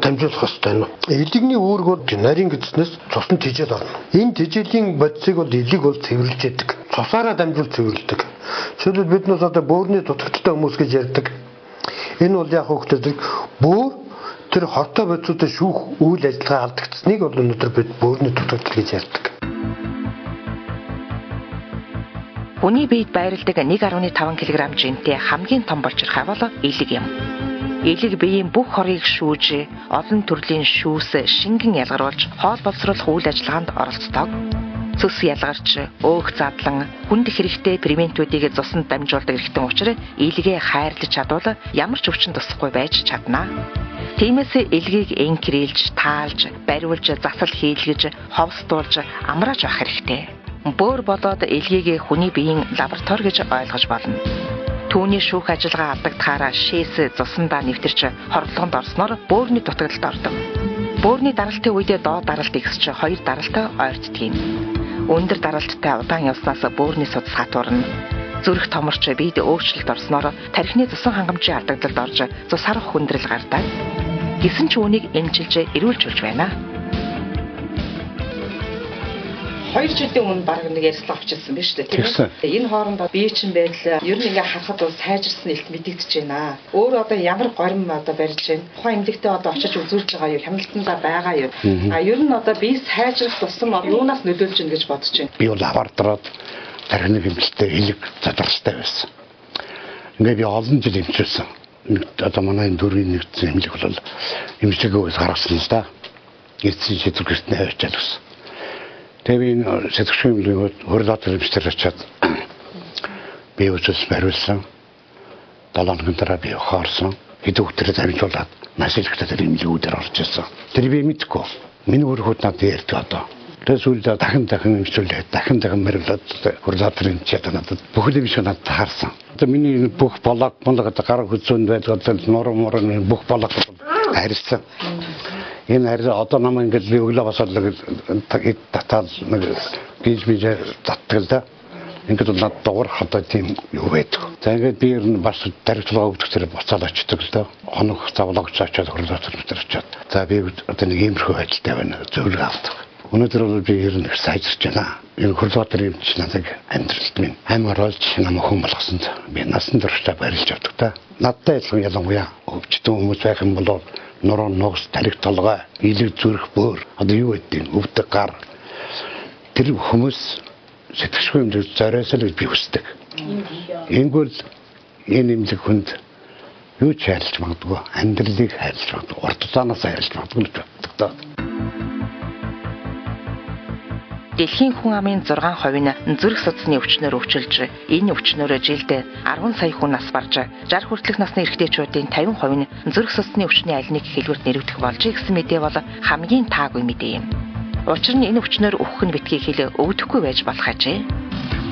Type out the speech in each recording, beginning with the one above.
дамжуулах хэрэгтэй нь. Илэгний үүргүүд нарийн гэснээс цуснд тижэл орно. Энэ тижээлийн бодисыг бол илэг бол цэвэрлж яадаг. Цусаараа дамжуул цэвэрлдэг. Жишээлбэл бид нас одоо бөөрийн дутагдaltaй хүмүүс гэж ярьдаг. Энэ бол яг хөвгтөд бөөр тэр хортой бодисуудад шүүх үйл ажиллагаа алдагдсныг бол өнөөдөр бид бөөрийн дутагдал гэж ярьдаг. Хүний биед байрладаг 1.5 кг жинтэй хамгийн том болчирхай бол элэг юм. Элэг биеийн бүх хорыг шүүж, олон төрлийн шүүс шингэн ялгаруулж, хоол боловсруулах үйл ажиллагаанд оролцдог. Цус ялгарч, өөх задлан, хүнд хэрэгтэй ферментүүдийг цуснд дамжуулдаг эрхтэн учраас элэгээ хайрлаж чадвал ямар ч өвчин тусахгүй байж чадна. Тиймээс элэгийг энкрэлж, таалж, бариулж, засал хийлгэж, ховсдуулж, амрааж авах хэрэгтэй. Бөөр болоод элэгийг хүний биеийн лаборатори гэж ойлгож болно. Түүний шүүх ажиллагаа алдагдахаараа шээс цусандаа нэвтэрч хорлогонд орсноор бөөрийн дутагдалд ордог. Бөөрийн даралтын үед доод даралт ихсч хоёр даралтай ойртдог юм. Өндөр даралттай удаан явснаас бөөрийн судас хатуурна. Зүрх томорч биед өөрчлөлт орсноор тархины цусан хангамжийн алдагдалд орж цус харах хүндрэл гардаг. Гэсэн ч үүнийг эмчилж эрүүлжүүлж байна. 2 жилийн өмнө баг нэг ярьслаа авчихсан биз дээ тийм ээ. Энэ хоорондоо бие чинь байл ер нь ингээ харахад бол сайжирсан илт мэдэгдэж байна. Өөр одоо ямар горим одоо барьж байна. Тухайн эмнэлэгтээ одоо очиж үзүүлж байгаа юу? Хяналтандаа байгаа юу? Ер нь одоо бие сайжрах тусам юунаас нөлөөлж гин гэж бодож байна. Би бол аваардраад тархины хэмжлэлтэй элэг задралтай байсан. Ингээ би олон жил эмчилсэн. Одоо манай энэ дөрвийн нэгдсэн эмнэлэг бол эмчилгээгөөс гаргасан л да. Эцсийн шийдвэр гэртнээ авчаад өгсөн. Тэвийн сэтгэгчийн эмнэлэгүүд хөрөлөөр эмчтэр очиад би үсэс бариулсан. 7 хоногийн дараа би хаарсан. Хэдэн өдрөөр дамжуулаад маш их тэр эмнэлгүүдээр орж ирсэн. Тэр би мэдгүй. Миний өрхөд надад ярьдаг одоо. Тэс үлдээ дахин эмчилээд дахин бариулаад хөрөлөөр эмчээд надад бүхэл юм шиг надад таарсан. Одоо миний бүх болог гар хүзүүнд байдаг нуруу бүх болог харилцсан. Энэ харин одоо намайг ингэж би өглөө басаад татаад нэг гэж би татдаг л да. Ингээд над дугаар хадаа тийм юу байдаг. За ингээд би ер нь бас даригтлага өгдөг зэрэг буцаад очдөг л да. Хоног завлагч очиод хөрөлөөр очиод. За би одоо нэг иймэрхүү ажилтай байна. Зөвлөгөө авдаг. Өнөөдөр бол би ер нь сайжирч байна. Энэ хөрөлөөр юмч надад амьдралд минь амар олж намайг хүн болгосонд би насан туршдаа барилж авдаг та. Надтай адилхан ялангуяа өвчтөн хүмүүс байх юм бол нуруу ногс тарих толгой илэг зүрх бөөр одоо юу гэдэг өвдөг гар тэр хүмүүс сэтгэшгүй юм зориосоо би хүсдэг. Ингэвэл энэ эмнэлэг хүнд юу ч хайрлаж магадгүй амьдралыг хайрлаж магадгүй урт удаанаас хайрлаж магадгүй гэж боддог. Дэлхийн хүн амын 6% нь зүрх судасны өвчнөөр өвчөлж, энэ өвчнөөрөө жилд 10 сая хүн нас барж, 60 хүртэлх насны эрэгтэйчүүдийн 50% нь зүрх судасны өвчний аль нэг хэлбэрт нэрвдэх болж гэсэн мэдээ бол хамгийн таагүй мэдээ юм. Учир нь энэ өвчнөөр өөхөх нь битгий хэл өвдөхгүй байж болох ажээ.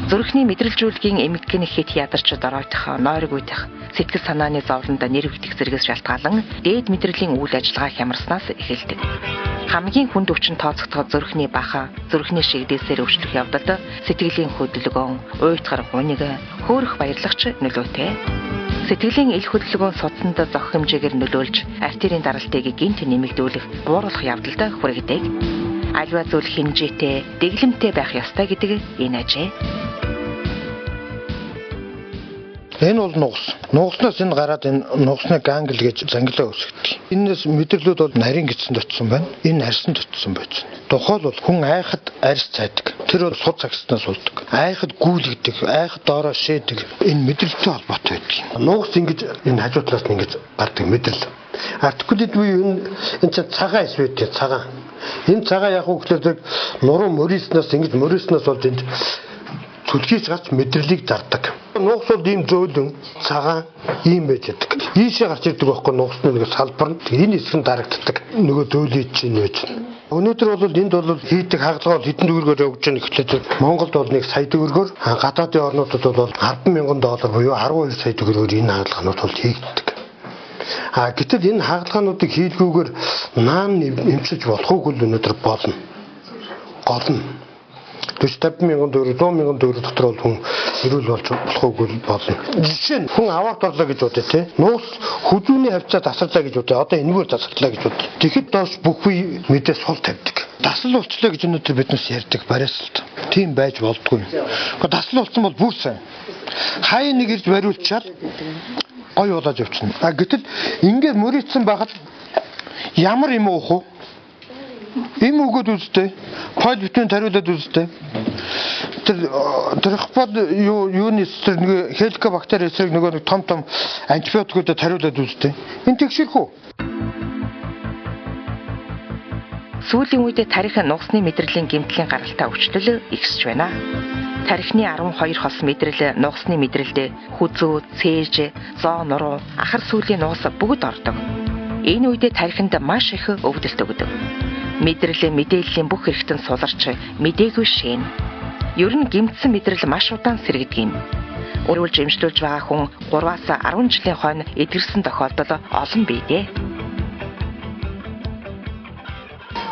Зүрхний мэдрэлжүүлгийн эмгэгэн хит ядарч доройтох, нойрог үйдэх, сэтгэл санааны зовлонд нэрвдэх зэрэгс шалтгаалan дээд мэдрэлийн үйл ажиллагаа хямарснаас эхэлдэг. Хамгийн хүнд өвчин тооцогдох зүрхний баха, зүрхний шигдээсээр өвчлөх явдалд сэтгэлийн хөдөлгөөн, уйтгар гуниг, хөөрөх баярлагч нөлөөтэй. Сэтгэлийн ил хөдөлгөөн судсанд зохих хэмжээгээр нөлөөлж, артерийн даралтыг гинт нэмэгдүүлэх, бууруулах явдалд хүргэдэг. Аливаа зүйл хэмжээтэй, дэглэмтэй байх ёстой гэдэг энэ ажээ. Энэ бол нугас. Нугаснаас энэ гараад энэ нугасны гангл гэж зангилаа үүсгэдэг. Энээс мэдрэлүүд бол нарийн гидсэнд очсон байна. Энэ арьсанд очсон байж байна. Тухайл бол хүн айхад арьс цайдаг. Тэр бол суд цагснаас суулдаг. Айхад гүйлгдэг, айхад доороо шээдэг. Энэ мэдрэлтэй холбоотой байдаг. Нугас ингэж энэ хажуу талаас нь ингэж гардаг мэдрэл. Артикулит буюу энэ цагаан эсвэт цагаан. Энэ цагаан яг хөглөдөг нуруу мөрийснээс ингэж мөрийснээс болж энд түлхийж гарч мэдрэлийг зардаг. Нугас бол ийм зөөлөн цагаан ийм байж байдаг. Ийшээ гарч ирдэг байхгүй нугасны нэг салбар нь энэ хэсэг нь дарагддаг. Нөгөө зөөлөж чинь байж байна. Өнөөдөр бол энд бол хийдэг хагалгаа хэдэн төгрөгөөр өгч байгаа гэхлээр Монголд бол 1 сая төгрөгөөр гадаадын орнуудад бол $10,000 буюу 12 сая төгрөгөөр энэ хагалгаанууд бол хийгддэг. Гэтэл энэ хагалгаануудыг хийлгүүгээр наан эмчилж болохгүй л өнөөдөр болно. Гол нь 40-50 мянган төгрөг 100 мянган төгрөг дотор бол хүн эрүүл болж болох үгүй болно. Жишээ нь хүн аваад орлоо гэж бодё тий. Нууц хүзүүний хавцаа тасарлаа гэж бодё. Одоо энэгээр тасарлаа гэж бодё. Тэгэхэд доош бүх үе мэдээ сул тавьдаг. Дасал болчлоо гэж өнөөдөр биднээс ярьдаг бариасалт. Тийм байж болдгүй. Гэхдээ дасал болсон бол бүр сайн. Хай нэг ирж бариулчаад гой болоод явчихна. Гэтэл ингээд мөрийдсэн байхад ямар юм уух вэ? Им өгөөд үзтээ. Пол битүүн тариулаад үзтээ. Тэр хапад юуны тэр нэг хеликобактер эсрэг нэг том антибиотикуудад тариулаад үзтээ. Энэ тэгшэрх үү? Сүүлийн үед тарих нугасны мэдрэлийн гэмтлийн гаралтай өвчлөл ихсэж байна. Тарихны 12 хос мэдрэл нугасны мэдрэлд хүзүү, цээж, зоо нуруу, ахар сүүлийн нугас бүгд ордог. Энэ үед тариханд маш их өвдөлт өгдөг. Мэдрэлийн мэдээллийн бүх хэрэгтэн суларч мдээгүй шин. Ер нь гэмтсэн мэдрэл маш удаан сэргдэг юм. Өөрөөр жимшлүүлж байгаа хүн 3-аас 10 жилийн хойно эдгэрсэн тохиолдол олон бий дээ.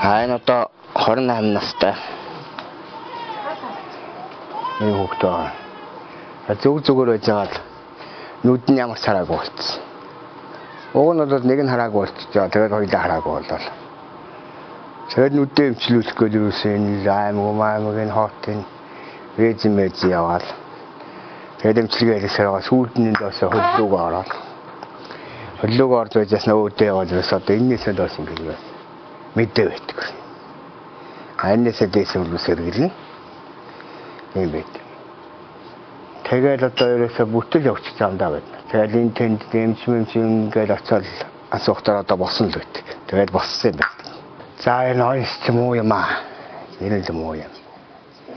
Энэ одоо 28 настай. Нэг хүүхдээ. Зүгээр байж байгаа л нүд нь ямар хараагүй болчихсон. Уг нь бол нэг нь хараагүй болчихжээ. Тэгээд хоёулаа хараагүй болол. Тэгээд нүдээ эмчлүүлэх гээд юусэн аймаг энэ хотын вэзмэж яваал. Тэгээд эмчилгээ хийсээр сүүлдний доосоо хөллөөг ороод. Хөллөөг орж байжээс нөөдөө яваад байсан. Одоо энэсээ доос ингэ мэдээ байдаг. Аннээсээ дэсэн үлсэргэрнэ. Ийм байт. Тэгээд одоо ерөөсө бүтэл явчих замдаа байна. Тэгээд энэ тэнд дэмжмэмж ингээд очиод асуухтаа одоо босон л байдаг. Тэгээд боссон юм байна. За энэ ойс ч юм уу юм аа. Энэ л юм уу юм.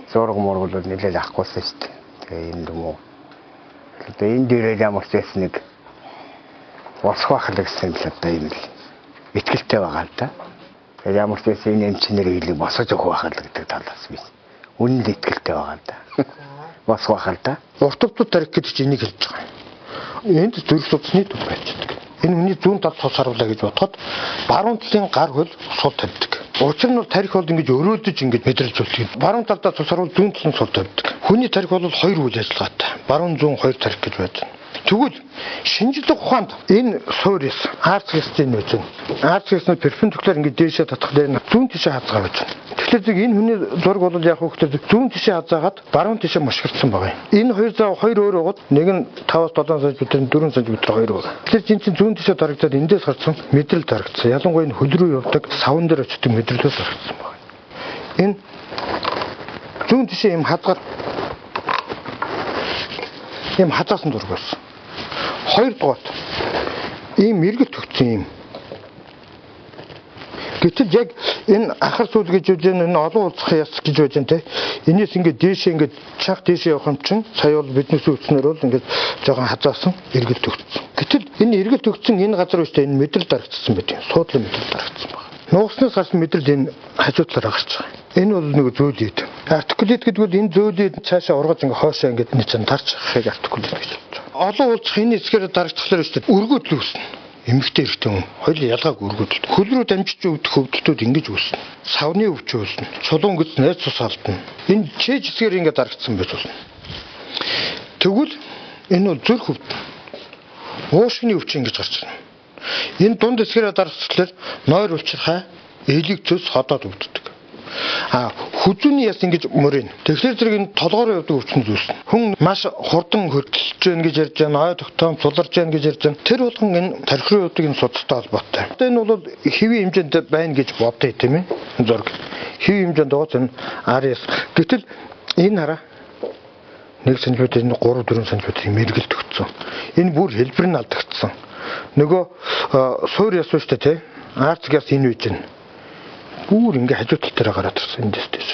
Зураг мургал бол нэлээд авахгүйсэн шүү дээ. Тэгээд энэ юм уу. Одоо энэ дээрээ ямар ч байсан нэг босох байх л гэсэн л одоо юм л итгэлтэй байгаа л да. Тэгээд ямар ч байсан энэ эмчнэр хэлийг босож өгөх байх л гэдэг талаас би үнэн л итгэлтэй байгаа л да. Босох байх л да. Ортопод тарих гэдэг чинь энийг хэлж байгаа. Энд зүрх судасны төв байцдаг. Энэ хүний зүүн талд цус харуулаа гэж бодоход баруун талын гар хөл сул тавьдаг. Учир нь бол тарих бол ингэж өрөөдөж ингэж мэдрэлж үлдэх. Баруун талдаа цус харуул зүүн талын сул тавьдаг. Хүний тарих бол хоёр үйл ажиллагаатай. Баруун зүүн хоёр тарих гэж байна. Тэгвэл шинжлэх ухаанд энэ суурьс арцгистийн нөөц. Арцгистны перпендикуляр ингэж дээшээ татхлаар зүүн тишээ хазгаа байж байна. Тэгэхээр зөв энэ хүний зураг бол яг хөөхтэй зүүн тишээ хазаагаад баруун тишээ мушгирдсан байгаа юм. Энэ хоёр зав хоёр өөр байгаад нэг нь 5-7 см 4 см хоёр байгаа. Тэгэхээр чинь зүүн тишээ дарагдаад эндээс гарсан мэдрэл дарагдсан. Ялангуяа энэ хөл рүү явдаг савн дээр очдог мэдрэлээс гарсан байгаа. Энэ зүүн тишээ юм хадгаар юм хазаасан зураг байсан. Хоёрдугаарт ийм эргэл төгсөн юм. Гэтэл яг энэ ахар сүүл гэж үж энэ олон улсах яс гэж байж энэ те. Энээс ингээд дээшээ ингээд чанга дээшээ явах юм чинь сая бол биднээс үүснээр бол ингээд жоохон хазаасан эргэл төгсөн. Гэтэл энэ эргэл төгсөн энэ газар үстэй энэ мэдрэл дарагдсан байдаг. Суудлын мэдрэл дарагдсан байна. Нуугснаас гарсан мэдрэл энэ хажуу талаар гарч байгаа. Энэ бол нэг зөөлөд. Артикулит гэдэг нь энэ зөөлөд цаашаа ургаж ингээ хоошоо ингээ нэг зэн тарч хахыг артикулит гэж байна. Олон улсах энэ хэсгээр дарагдчихлаар өстэй өргөдөл үүснэ. Эмэгтэй эрэгтэй хүн хоёул ялгааг өргөдөл. Хөл рүү дамжиж өгдөх хөвдөлтүүд ингэж үүснэ. Савны өвч үүснэ. Чулуун гэж найз цус алдна. Энэ чэж хэсгээр ингээ дарагдсан байж болно. Тэгвэл энэ бол зүрх хөвд. Уушгины өвч ингэж гарч ирнэ. Энэ дунд хэсгээрээ дарагдчихлаар нойр улчирхай элиг цус ходоод өвддөг. Хүзүүний яс ингэж мөрийн. Тэгэхээр зэрэг энэ толгоор явдаг өвчин зүйлсэн. Хүн маш хурдан хөдөлж гэн гэж ярьж байна. Ой тогтоом цуларж гэн гэж ярьж байна. Тэр болгон энэ тарих руу явдаг энэ судастай холбоотой. Энэ бол хэвийн хэмжээнд байна гэж бодъё тийм ээ. Зураг. Хэвийн хэмжээнд байгаа энэ RS. Гэтэл энэ хараа 1 см энэ 3-4 см мэргэлт өгцөн. Энэ бүр хэлбэр нь алдагдсан. Нөгөө суур яс шүү дээ тий. Арцгаас энэ үеж байна. Бүр ингээ хажуу тал дээр гараад ирсэн эндээс тийш.